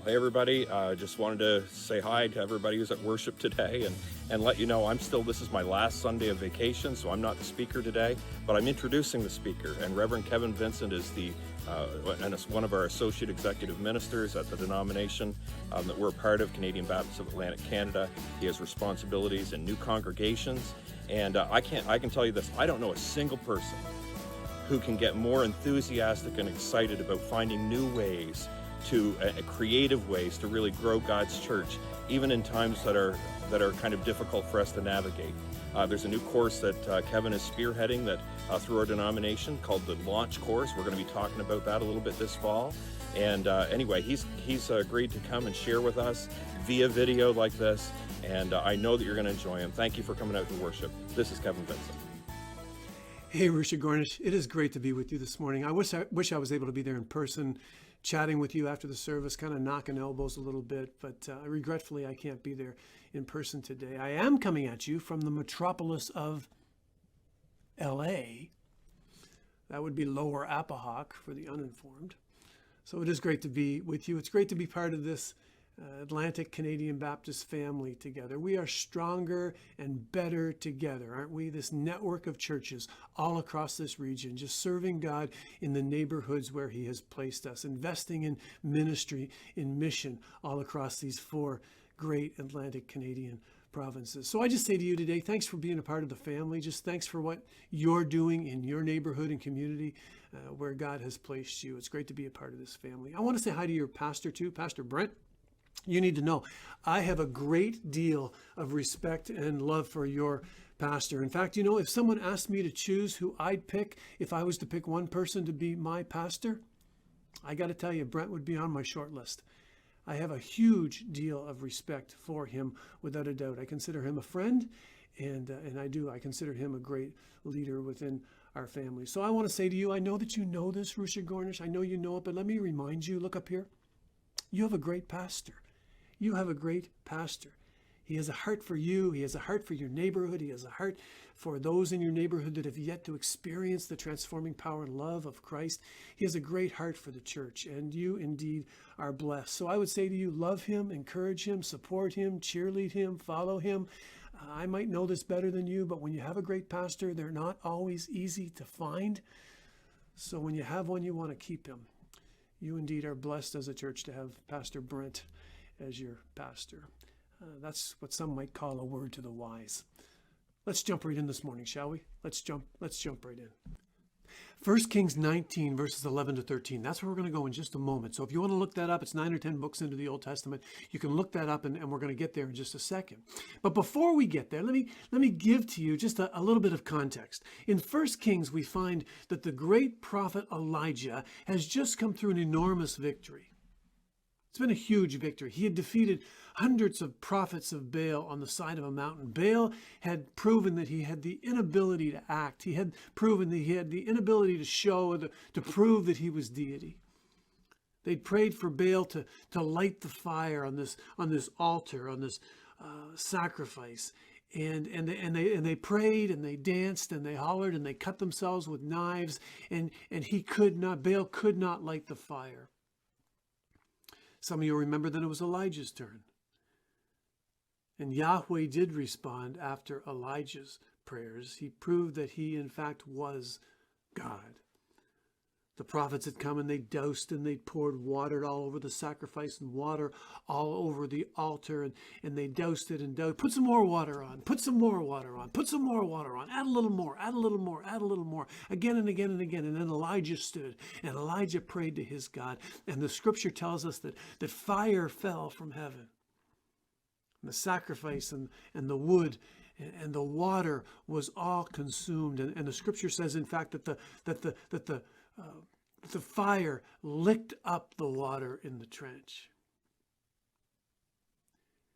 Hey everybody, just wanted to say hi to everybody who's at worship today and let you know this is my last Sunday of vacation, so I'm not the speaker today, but I'm introducing the speaker. And Reverend Kevin Vincent is and is one of our associate executive ministers at the denomination that we're a part of, Canadian Baptists of Atlantic Canada. He has responsibilities in new congregations, and I can tell you this, I don't know a single person who can get more enthusiastic and excited about finding new ways creative ways to really grow God's church, even in times that are kind of difficult for us to navigate. There's a new course that Kevin is spearheading through our denomination called the Launch Course. We're going to be talking about that a little bit this fall. And anyway, he's agreed to come and share with us via video like this, and I know that you're going to enjoy him. Thank you for coming out to worship. This is Kevin Vincent. Hey, Rusagonis, it is great to be with you this morning. I wish I was able to be there in person, chatting with you after the service, kind of knocking elbows a little bit, but regretfully I can't be there in person today. I am coming at you from the metropolis of LA. That would be Lower Appahock for the uninformed. So it is great to be with you. It's great to be part of this Atlantic Canadian Baptist family together. We are stronger and better together, aren't we? This network of churches all across this region, just serving God in the neighborhoods where He has placed us, investing in ministry, in mission all across these four great Atlantic Canadian provinces. So I just say to you today, thanks for being a part of the family. Just thanks for what you're doing in your neighborhood and community where God has placed you. It's great to be a part of this family. I want to say hi to your pastor too, Pastor Brent. You need to know, I have a great deal of respect and love for your pastor. In fact, if someone asked me to choose who I'd pick, if I was to pick one person to be my pastor, I got to tell you, Brent would be on my short list. I have a huge deal of respect for him, without a doubt. I consider him a friend, and I consider him a great leader within our family. So I want to say to you, I know that you know this, Rusagonis. I know you know it, but let me remind you, look up here. You have a great pastor. You have a great pastor. He has a heart for you. He has a heart for your neighborhood. He has a heart for those in your neighborhood that have yet to experience the transforming power and love of Christ. He has a great heart for the church, and you indeed are blessed. So I would say to you, love him, encourage him, support him, cheerlead him, follow him. I might know this better than you, but when you have a great pastor, they're not always easy to find. So when you have one, you want to keep him. You indeed are blessed as a church to have Pastor Brent as your pastor. That's what some might call a word to the wise. Let's jump right in this morning, shall we? Let's jump right in. 1 Kings 19, verses 11 to 13. That's where we're going to go in just a moment. So if you want to look that up, it's 9 or 10 books into the Old Testament. You can look that up, and we're going to get there in just a second. But before we get there, let me give to you just a little bit of context. In 1 Kings, we find that the great prophet Elijah has just come through an enormous victory. It's been a huge victory. He had defeated hundreds of prophets of Baal on the side of a mountain. Baal had proven that he had the inability to act. He had proven that he had the inability to show, to prove that he was deity. They'd prayed for Baal to light the fire on this altar, on this sacrifice. And they prayed and they danced and they hollered and they cut themselves with knives, and Baal could not light the fire. Some of you remember that it was Elijah's turn. And Yahweh did respond after Elijah's prayers. He proved that he, in fact, was God. The prophets had come and they doused and they poured water all over the sacrifice and water all over the altar. And they doused it and doused. Put some more water on. Put some more water on. Put some more water on. Add a little more. Add a little more. Add a little more. Again and again and again. And then Elijah stood and Elijah prayed to his God. And the scripture tells us that fire fell from heaven. And the sacrifice and the wood and the water was all consumed. And the scripture says, in fact, that the fire licked up the water in the trench.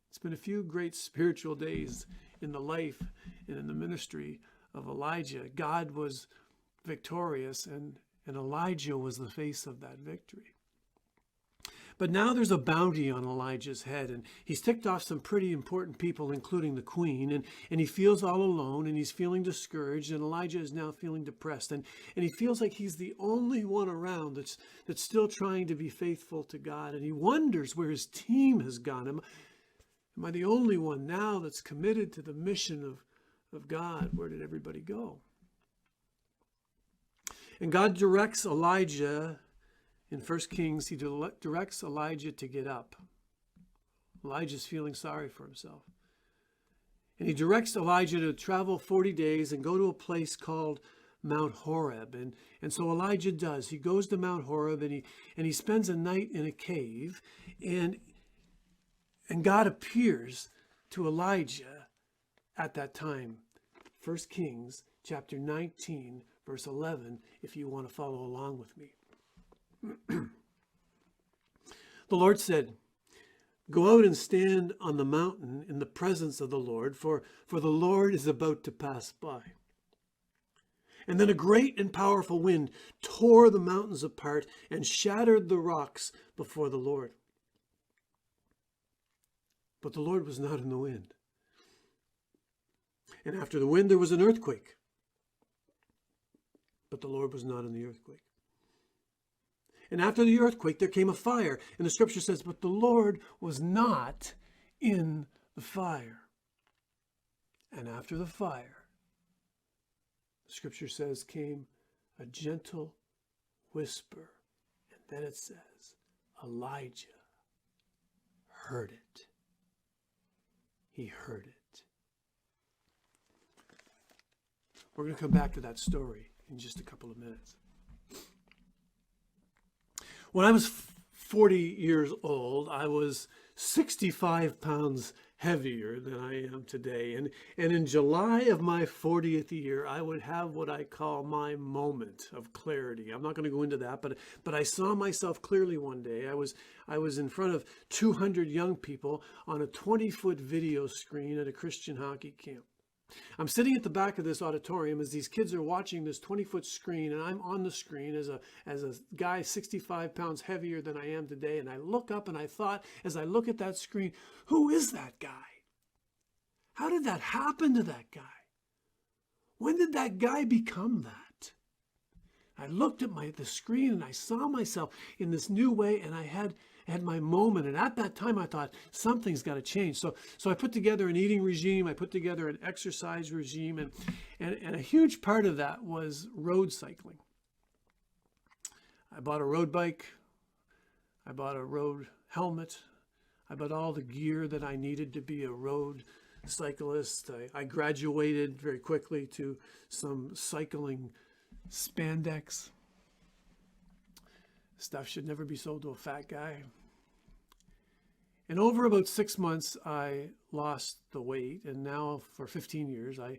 It's been a few great spiritual days in the life and in the ministry of Elijah. God was victorious, and Elijah was the face of that victory. But now there's a bounty on Elijah's head, and he's ticked off some pretty important people, including the queen, and he feels all alone, and he's feeling discouraged, and Elijah is now feeling depressed, and he feels like he's the only one around that's still trying to be faithful to God, and he wonders where his team has gone. Am I the only one now that's committed to the mission of God? Where did everybody go? And God directs Elijah. In 1 Kings, he directs Elijah to get up. Elijah's feeling sorry for himself. And he directs Elijah to travel 40 days and go to a place called Mount Horeb. And so Elijah does. He goes to Mount Horeb and he spends a night in a cave. And God appears to Elijah at that time. 1 Kings chapter 19, verse 11, if you want to follow along with me. The Lord said, "Go out and stand on the mountain in the presence of the Lord, for the Lord is about to pass by." And then a great and powerful wind tore the mountains apart and shattered the rocks before the Lord. But the Lord was not in the wind. And after the wind there was an earthquake. But the Lord was not in the earthquake. And after the earthquake, there came a fire. And the scripture says, but the Lord was not in the fire. And after the fire, the scripture says, came a gentle whisper. And then it says, Elijah heard it. He heard it. We're going to come back to that story in just a couple of minutes. When I was 40 years old, I was 65 pounds heavier than I am today. And in July of my 40th year, I would have what I call my moment of clarity. I'm not going to go into that, but I saw myself clearly one day. I was in front of 200 young people on a 20-foot video screen at a Christian hockey camp. I'm sitting at the back of this auditorium as these kids are watching this 20-foot screen, and I'm on the screen as a guy 65 pounds heavier than I am today. And I look up and I thought, as I look at that screen, who is that guy? How did that happen to that guy? When did that guy become that? I looked at the screen and I saw myself in this new way, and I had my moment. And at that time, I thought, something's got to change. So I put together an eating regime. I put together an exercise regime. And a huge part of that was road cycling. I bought a road bike. I bought a road helmet. I bought all the gear that I needed to be a road cyclist. I graduated very quickly to some cycling spandex. Stuff should never be sold to a fat guy. And over about 6 months, I lost the weight, and now for 15 years, I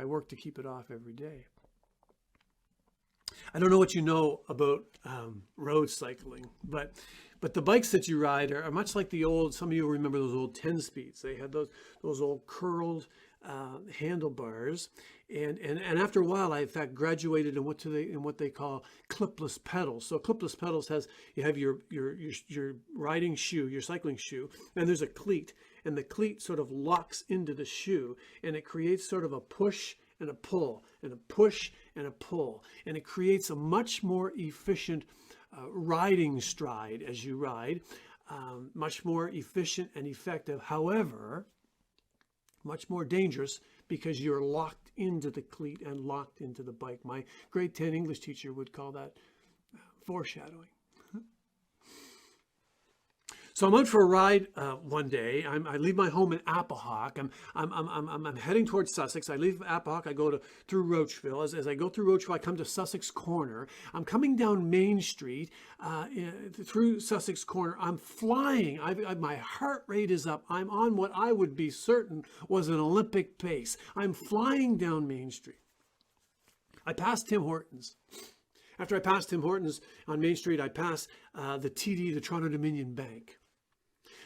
work to keep it off every day. I don't know what you know about road cycling, but the bikes that you ride are much like the old. Some of you remember those old 10-speeds. They had those old curled handlebars, and after a while, I in fact graduated in what they call clipless pedals. So clipless pedals you have your riding shoe, your cycling shoe, and there's a cleat, and the cleat sort of locks into the shoe, and it creates sort of a push and a pull, and a push and a pull, and it creates a much more efficient riding stride as you ride, much more efficient and effective. However, much more dangerous because you're locked into the cleat and locked into the bike. My grade 10 English teacher would call that foreshadowing. So I'm out for a ride one day. I leave my home in Appahawk. I'm heading towards Sussex. I leave Appahawk. I go through Roachville. As I go through Roachville, I come to Sussex Corner. I'm coming down Main Street through Sussex Corner. I'm flying. My heart rate is up. I'm on what I would be certain was an Olympic pace. I'm flying down Main Street. I pass Tim Hortons. After I pass Tim Hortons on Main Street, I pass the TD, the Toronto Dominion Bank.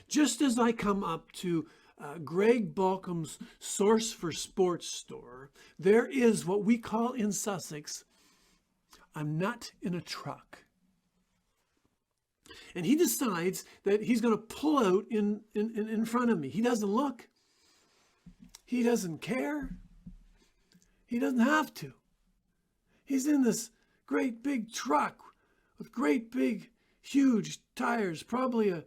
Just as I come up to Greg Balcom's Source for Sports store, there is what we call in Sussex a nut in a truck. And he decides that he's going to pull out in front of me. He doesn't look. He doesn't care. He doesn't have to. He's in this great big truck with great big, huge tires, probably a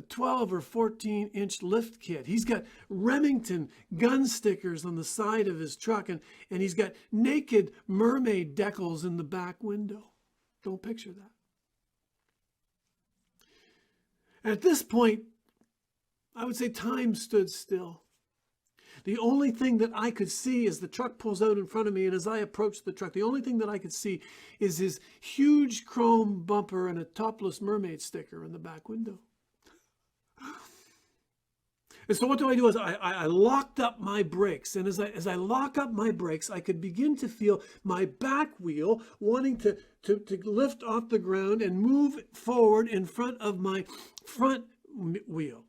12 or 14-inch lift kit. He's got Remington gun stickers on the side of his truck, and he's got naked mermaid decals in the back window. Don't picture that. And at this point, I would say time stood still. The only thing that I could see as the truck pulls out in front of me, and as I approach the truck, the only thing that I could see is his huge chrome bumper and a topless mermaid sticker in the back window. And so what do? Is I locked up my brakes. And as I lock up my brakes, I could begin to feel my back wheel wanting to lift off the ground and move forward in front of my front wheel.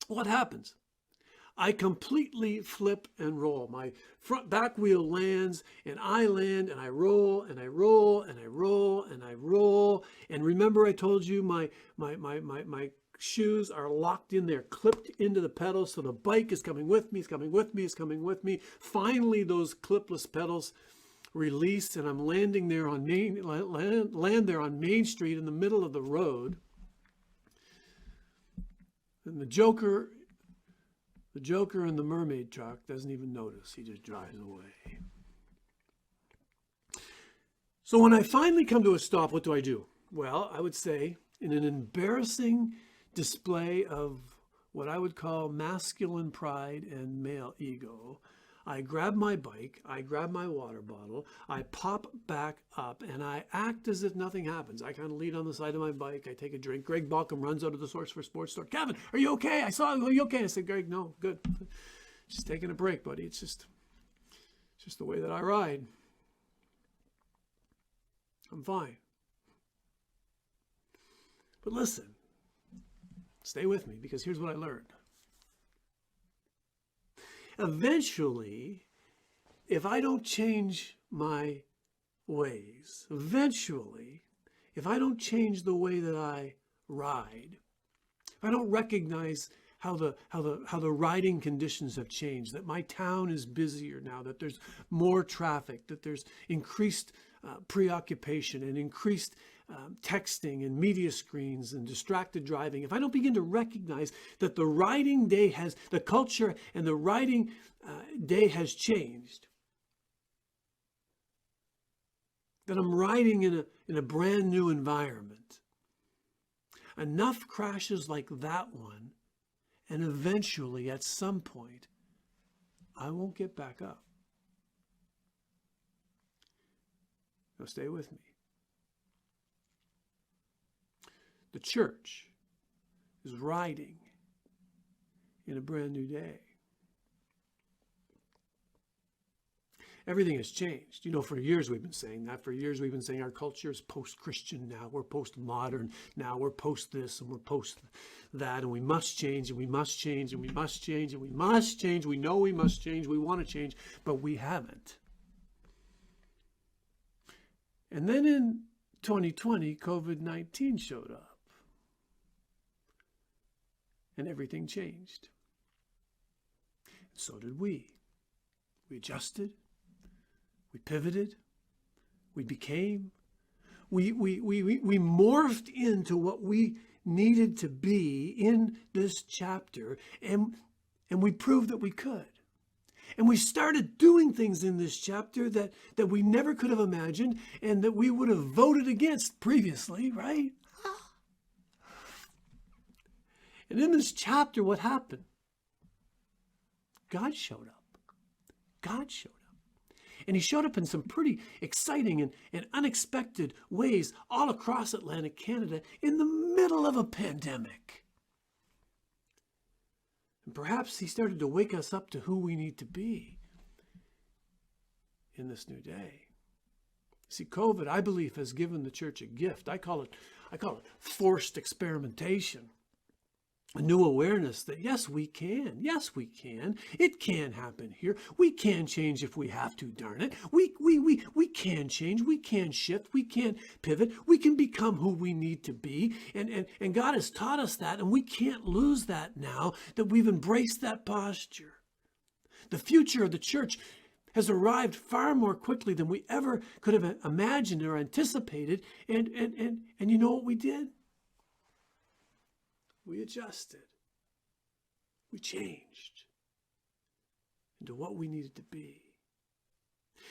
What happens? I completely flip and roll. My back wheel lands, and I land, and I roll, and I roll, and I roll, and I roll. And remember, I told you my shoes are locked in there, clipped into the pedals, so the bike is coming with me, it's coming with me, it's coming with me. Finally, those clipless pedals release, and I'm landing there on land there on Main Street in the middle of the road. And the Joker in the mermaid truck doesn't even notice. He just drives away. So when I finally come to a stop, what do? Well, I would say, in an embarrassing display of what I would call masculine pride and male ego, I grab my bike, I grab my water bottle, I pop back up, and I act as if nothing happens. I kind of lean on the side of my bike, I take a drink. Greg Balcom runs out of the Source for Sports store. Kevin, are you okay? Are you okay? I said, Greg, no, good. Just taking a break, buddy. It's just the way that I ride. I'm fine. But listen, stay with me, because here's what I learned. Eventually, if I don't change my ways, if I don't change the way that I ride, if I don't recognize how the riding conditions have changed, that my town is busier now, that there's more traffic, that there's increased preoccupation and increased texting and media screens and distracted driving, if I don't begin to recognize that the riding day the culture and the riding day has changed, that I'm riding in a brand new environment, enough crashes like that one, and eventually at some point, I won't get back up. Now stay with me. The church is riding in a brand new day. Everything has changed. You know, for years we've been saying that. For years we've been saying our culture is post-Christian now. We're post-modern now. We're post this and we're post that. And we must change and we must change and we must change and we must change. We know we must change. We want to change, but we haven't. And then in 2020, COVID-19 showed up. And everything changed. So did we. We adjusted. We pivoted. We became. We morphed into what we needed to be in this chapter, and we proved that we could. And we started doing things in this chapter that we never could have imagined and that we would have voted against previously, right? And in this chapter, what happened? God showed up. God showed up. And he showed up in some pretty exciting and unexpected ways all across Atlantic Canada in the middle of a pandemic. And perhaps he started to wake us up to who we need to be in this new day. See, COVID, I believe, has given the church a gift. I call it forced experimentation. a new awareness that yes, we can. Yes, we can. It can happen here. We can change if we have to, darn it. We can change. We can shift. We can pivot. We can become who we need to be. And God has taught us that, and we can't lose that now that we've embraced that posture. The future of the church has arrived far more quickly than we ever could have imagined or anticipated. And you know what we did? We adjusted. We changed into what we needed to be.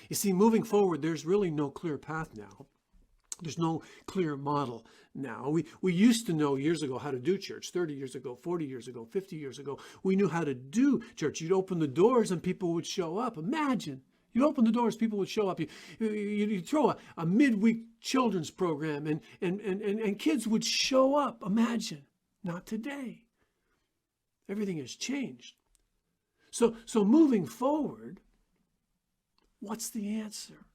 You see, moving forward, there's really no clear path now. There's no clear model now. We used to know years ago how to do church, 30 years ago, 40 years ago, 50 years ago. We knew how to do church. You'd open the doors and people would show up. Imagine. You'd open the doors, people would show up. You'd throw a midweek children's program and kids would show up. Imagine. Not today. Everything has changed. So moving forward, what's the answer?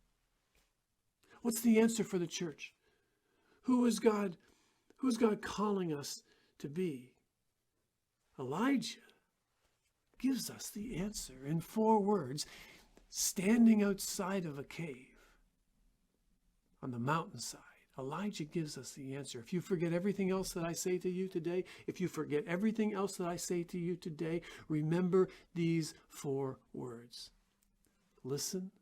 What's the answer for the church? Who is God calling us to be? Elijah gives us the answer in 4 words, standing outside of a cave on the mountainside. Elijah gives us the answer. If you forget everything else that I say to you today, if you forget everything else that I say to you today, remember these 4 words. Listen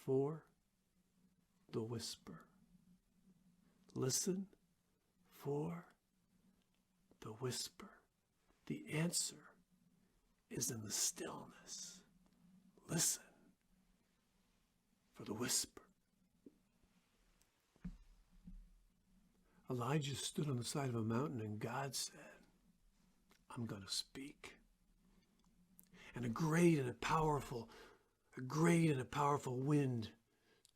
for the whisper. Listen for the whisper. The answer is in the stillness. Listen for the whisper. Elijah stood on the side of a mountain and God said, I'm going to speak. And a great and a powerful wind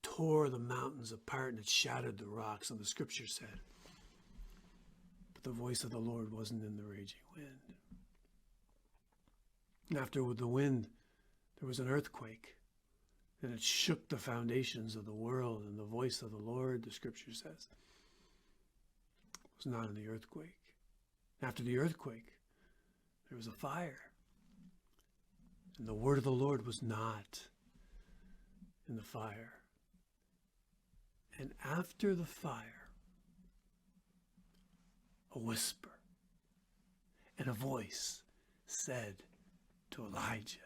tore the mountains apart and it shattered the rocks. And the scripture said, but the voice of the Lord wasn't in the raging wind. And after the wind, there was an earthquake. And it shook the foundations of the world. And the voice of the Lord, the scripture says, was not in the earthquake. After the earthquake, there was a fire. And the word of the Lord was not in the fire. And after the fire, a whisper and a voice said to Elijah.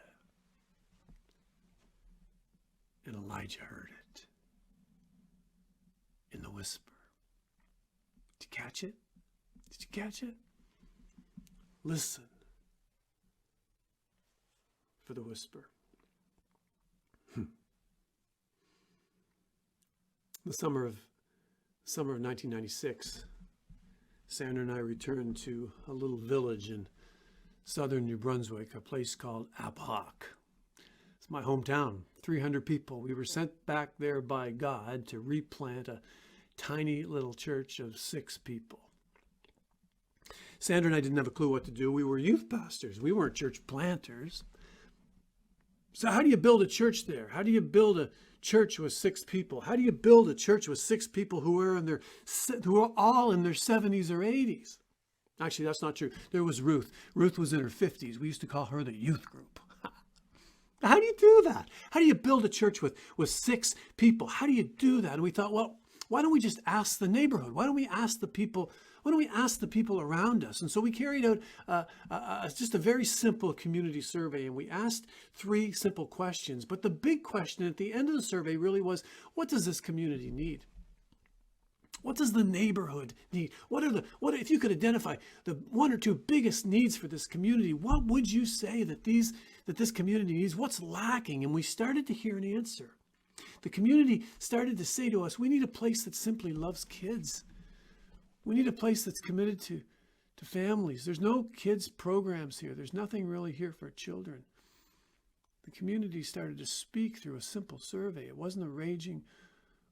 And Elijah heard it in the whisper. Did you catch it? Did you catch it? Listen for the whisper. The summer of 1996, Sandra and I returned to a little village in southern New Brunswick, a place called Abhock. It's my hometown, 300 people. We were sent back there by God to replant a tiny little church of 6 people. Sandra and I didn't have a clue what to do. We were youth pastors. We weren't church planters. So how do you build a church there? How do you build a church with 6 people? How do you build a church with 6 people who are all in their 70s or 80s? Actually, that's not true. There was Ruth. Ruth was in her 50s. We used to call her the youth group. How do you do that? How do you build a church with 6 people? How do you do that? And we thought, well, why don't we just ask the neighborhood? Why don't we ask the people? Why don't we ask the people around us? And so we carried out just a very simple community survey, and we asked 3 simple questions. But the big question at the end of the survey really was, what does this community need? What does the neighborhood need? What if you could identify the 1 or 2 biggest needs for this community? What would you say that this community needs? What's lacking? And we started to hear an answer. The community started to say to us, we need a place that simply loves kids. We need a place that's committed to families. There's no kids programs here. There's nothing really here for children. The community started to speak through a simple survey. It wasn't a raging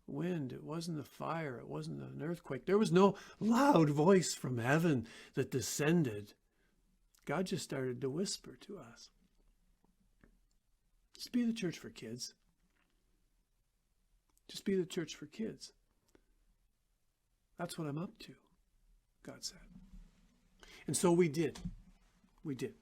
wind. It wasn't a fire. It wasn't an earthquake. There was no loud voice from heaven that descended. God just started to whisper to us. Just be the church for kids. Just be the church for kids. That's what I'm up to, God said. And so we did. We did.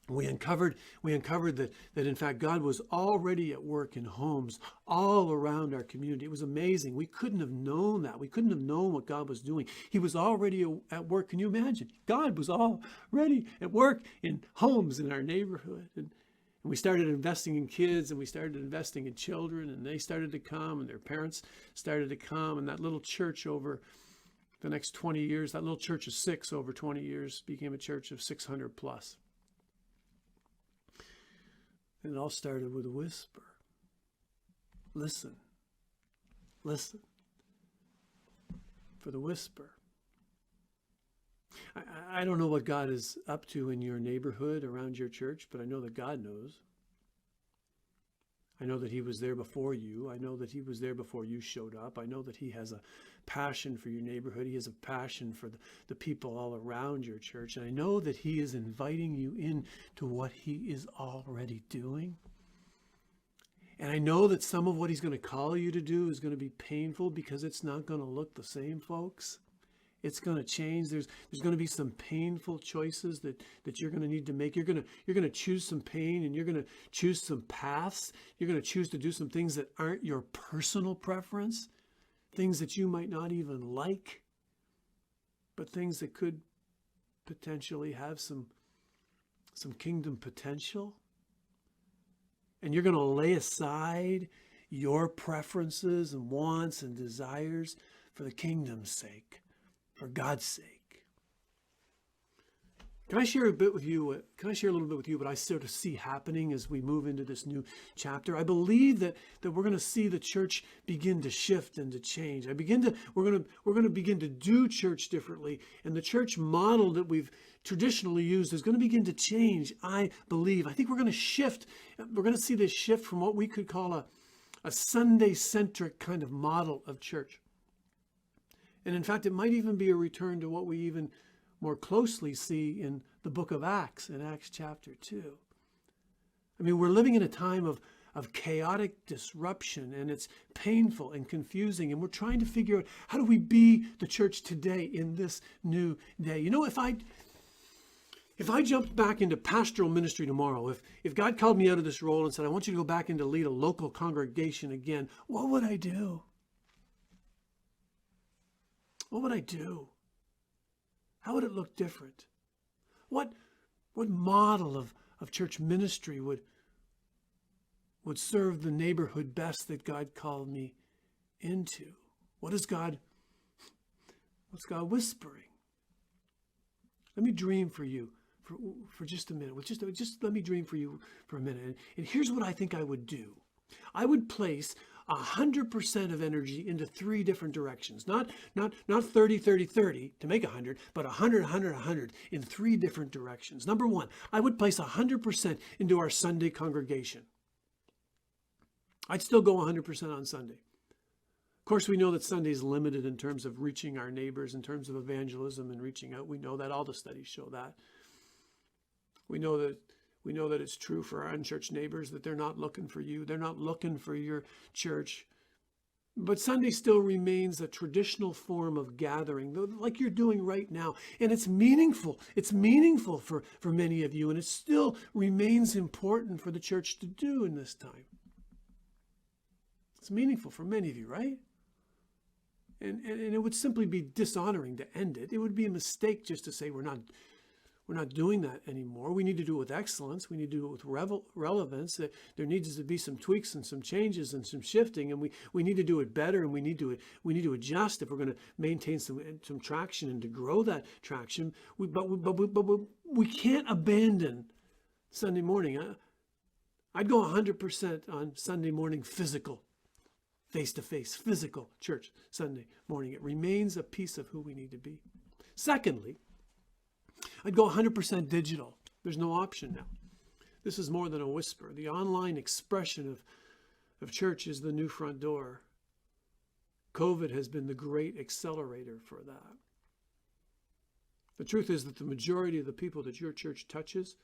We uncovered that in fact God was already at work in homes all around our community. It was amazing. We couldn't have known that. We couldn't have known what God was doing. He was already at work. Can you imagine? God was already at work in homes in our neighborhood. And we started investing in kids, and we started investing in children, and they started to come, and their parents started to come. And that little church over the next 20 years, that little church of 6 over 20 years became a church of 600 plus. And it all started with a whisper. Listen. Listen for the whisper. I don't know what God is up to in your neighborhood around your church, but I know that God knows. I know that he was there before you. I know that he was there before you showed up. I know that he has a passion for your neighborhood. He has a passion for the people all around your church. And I know that he is inviting you in to what he is already doing. And I know that some of what he's going to call you to do is going to be painful because it's not going to look the same, folks. It's going to change. There's going to be some painful choices that you're going to need to make. You're going to choose some pain, and you're going to choose some paths. You're going to choose to do some things that aren't your personal preference, things that you might not even like, but things that could potentially have some kingdom potential. And you're going to lay aside your preferences and wants and desires for the kingdom's sake. For God's sake. Can I share a little bit with you what I sort of see happening as we move into this new chapter? I believe that we're going to see the church begin to shift and to change. We're going to begin to do church differently, and the church model that we've traditionally used is going to begin to change, I believe. I think we're going to shift. We're going to see this shift from what we could call a Sunday-centric kind of model of church. And in fact, it might even be a return to what we even more closely see in the book of Acts, in Acts chapter 2. I mean, we're living in a time of chaotic disruption, and it's painful and confusing, and we're trying to figure out, how do we be the church today in this new day? You know, if I jumped back into pastoral ministry tomorrow, if God called me out of this role and said, I want you to go back in to lead a local congregation again, what would I do? What would I do? How would it look different? What model of church ministry would serve the neighborhood best that God called me into? What's God whispering? Let me dream for you for just a minute. Just let me dream for you for a minute. And here's what I think I would do. I would place 100% of energy into 3 different directions. Not 30, 30, 30 to make 100, but 100, 100, 100 in 3 different directions. Number 1, I would place 100% into our Sunday congregation. I'd still go 100% on Sunday. Of course, we know that Sunday is limited in terms of reaching our neighbors, in terms of evangelism and reaching out. We know that. All the studies show that. We know that it's true for our unchurched neighbors, that they're not looking for you. They're not looking for your church. But Sunday still remains a traditional form of gathering, like you're doing right now. And it's meaningful. It's meaningful for many of you. And it still remains important for the church to do in this time. It's meaningful for many of you, right? And it would simply be dishonoring to end it. It would be a mistake just to say we're not doing that anymore. We need to do it with excellence. We need to do it with relevance. There needs to be some tweaks and some changes and some shifting, and we need to do it better, and we need to adjust if we're going to maintain some traction and to grow that traction. But we can't abandon Sunday morning. I'd go 100% on Sunday morning physical, face-to-face, physical church Sunday morning. It remains a piece of who we need to be. Secondly, I'd go 100% digital. There's no option now. This is more than a whisper. The online expression of church is the new front door. COVID has been the great accelerator for that. The truth is that the majority of the people that your church touches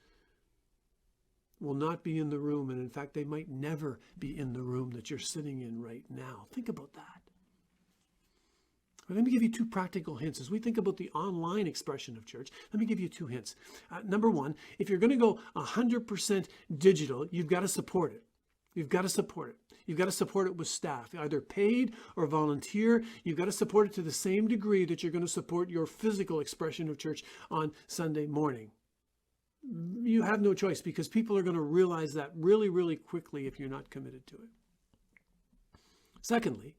will not be in the room, and in fact, they might never be in the room that you're sitting in right now. Think about that. Well, let me give you two practical hints. As we think about the online expression of church, let me give you two hints. Number one, if you're going to go 100% digital, you've got to support it. You've got to support it. You've got to support it with staff, either paid or volunteer. You've got to support it to the same degree that you're going to support your physical expression of church on Sunday morning. You have no choice, because people are going to realize that really, really quickly if you're not committed to it. Secondly,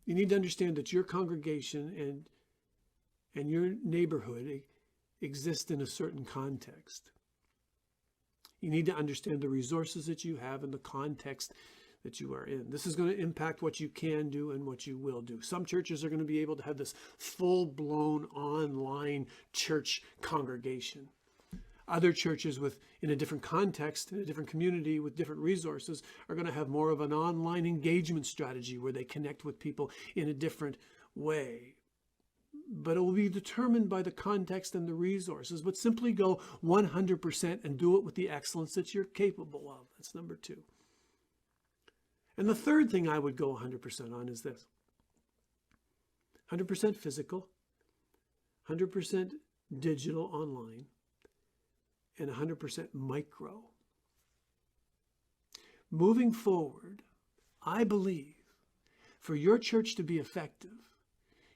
you need to understand that your congregation and your neighborhood exist in a certain context. You need to understand the resources that you have and the context that you are in. This is going to impact what you can do and what you will do. Some churches are going to be able to have this full-blown online church congregation. Other churches in a different context, in a different community with different resources, are going to have more of an online engagement strategy where they connect with people in a different way. But it will be determined by the context and the resources. But simply go 100% and do it with the excellence that you're capable of. That's number two. And the third thing I would go 100% on is this: 100% physical, 100% digital online, and 100% micro. Moving forward, I believe for your church to be effective,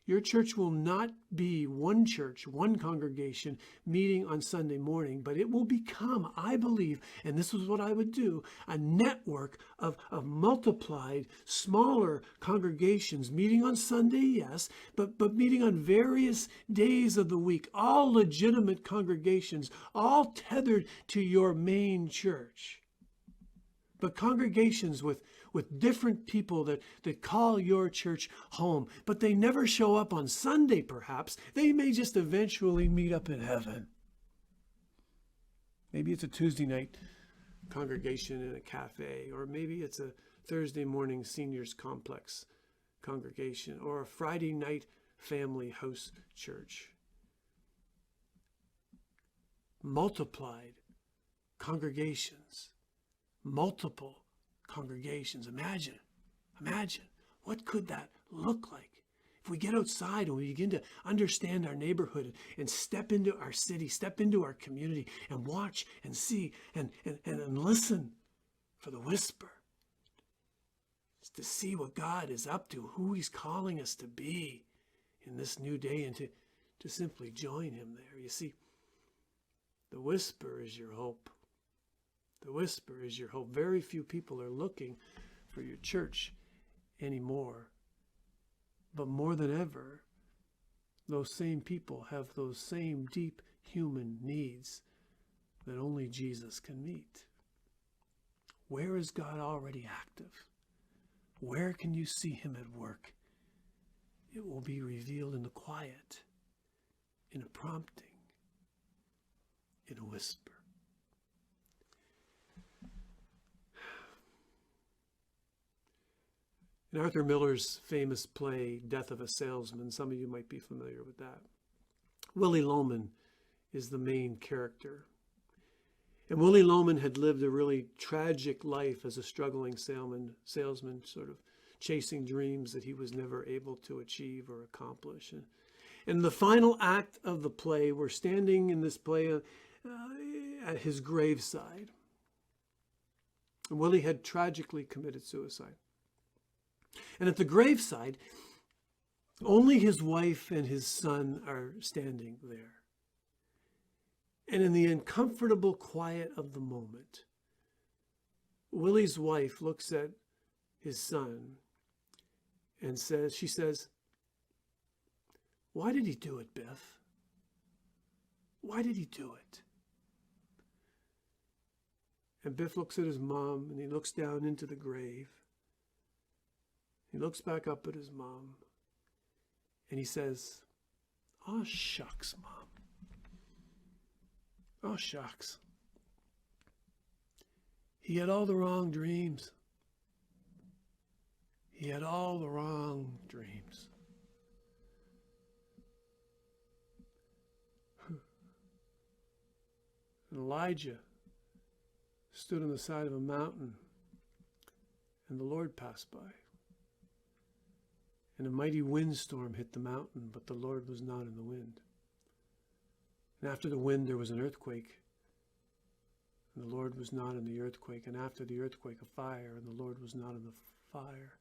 your church will not be one church, one congregation meeting on Sunday morning, but it will become, I believe, and this is what I would do, a network of multiplied, smaller congregations meeting on Sunday, yes, but meeting on various days of the week, all legitimate congregations, all tethered to your main church. But congregations with different people that call your church home, but they never show up on Sunday, perhaps. They may just eventually meet up in heaven. Maybe it's a Tuesday night congregation in a cafe, or maybe it's a Thursday morning seniors complex congregation, or a Friday night family house church. Multiplied congregations. Multiple congregations. Imagine what could that look like if we get outside and we begin to understand our neighborhood and step into our city, step into our community, and watch and see and listen for the whisper, to see what God is up to, who he's calling us to be in this new day, and to simply join him there. You see, the whisper is your hope. The whisper is your hope. Very few people are looking for your church anymore. But more than ever, those same people have those same deep human needs that only Jesus can meet. Where is God already active? Where can you see him at work? It will be revealed in the quiet, in a prompting, in a whisper. In Arthur Miller's famous play, Death of a Salesman, some of you might be familiar with that, Willie Loman is the main character. And Willie Loman had lived a really tragic life as a struggling salesman, sort of chasing dreams that he was never able to achieve or accomplish. And in the final act of the play, we're standing in this play at his graveside. And Willie had tragically committed suicide. And at the graveside, only his wife and his son are standing there. And in the uncomfortable quiet of the moment, Willie's wife looks at his son and she says, "Why did he do it, Biff? Why did he do it?" And Biff looks at his mom, and he looks down into the grave. He looks back up at his mom, and he says, "Oh, shucks, Mom. Oh, shucks. He had all the wrong dreams. He had all the wrong dreams." And Elijah stood on the side of a mountain, and the Lord passed by. And a mighty windstorm hit the mountain, but the Lord was not in the wind. And after the wind there was an earthquake, and the Lord was not in the earthquake. And after the earthquake a fire, and the Lord was not in the fire.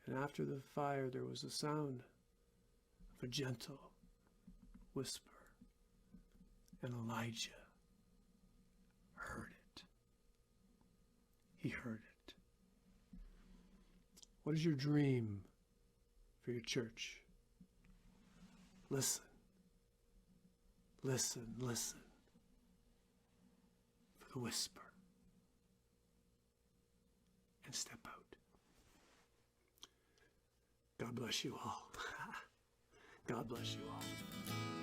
And after the fire there was the sound of a gentle whisper. And Elijah heard it. He heard it. What is your dream for your church? Listen. Listen, listen for the whisper. And step out. God bless you all. God bless you all.